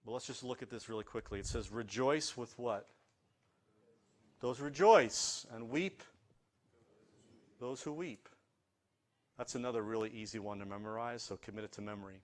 But let's just look at this really quickly. It says, rejoice with what? Those rejoice, and weep those who weep. That's another really easy one to memorize, so commit it to memory.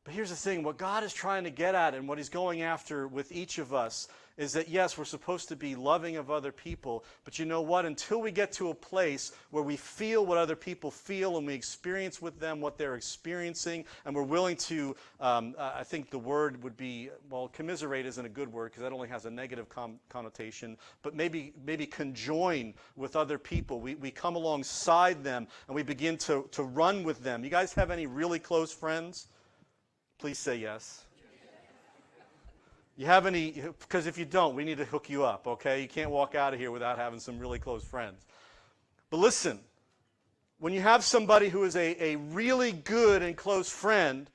But here's the thing, what God is trying to get at and what he's going after with each of us is that, yes, we're supposed to be loving of other people, but you know what? Until we get to a place where we feel what other people feel and we experience with them what they're experiencing, and we're willing to, I think the word would be, well, commiserate isn't a good word because that only has a negative connotation, but maybe conjoin with other people. We come alongside them and we begin to run with them. You guys have any really close friends? Please say yes. You have any, because if you don't, we need to hook you up, okay? You can't walk out of here without having some really close friends. But listen, when you have somebody who is a really good and close friend,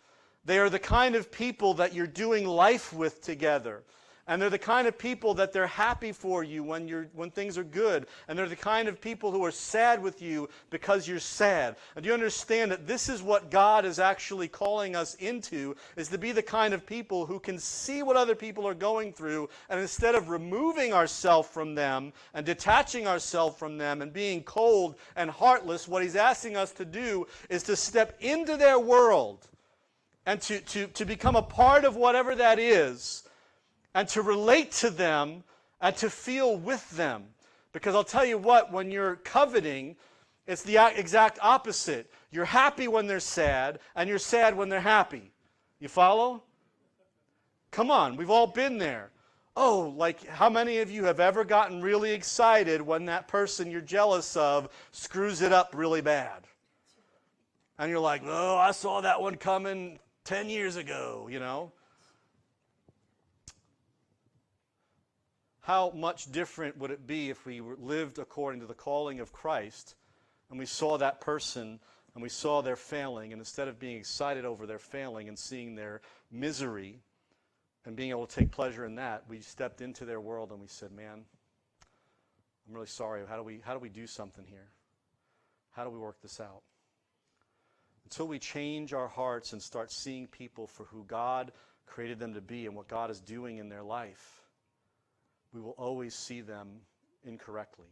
they are the kind of people that you're doing life with together. And they're the kind of people that they're happy for you when things are good. And they're the kind of people who are sad with you because you're sad. And do you understand that this is what God is actually calling us into, is to be the kind of people who can see what other people are going through, and instead of removing ourselves from them and detaching ourselves from them and being cold and heartless, what he's asking us to do is to step into their world and to become a part of whatever that is, and to relate to them, and to feel with them. Because I'll tell you what, when you're coveting, it's the exact opposite. You're happy when they're sad, and you're sad when they're happy. You follow? Come on, we've all been there. Oh, like how many of you have ever gotten really excited when that person you're jealous of screws it up really bad? And you're like, oh, I saw that one coming 10 years ago, you know? How much different would it be if we lived according to the calling of Christ and we saw that person and we saw their failing, and instead of being excited over their failing and seeing their misery and being able to take pleasure in that, we stepped into their world and we said, man, I'm really sorry. How do we do something here? How do we work this out? Until we change our hearts and start seeing people for who God created them to be and what God is doing in their life, we will always see them incorrectly.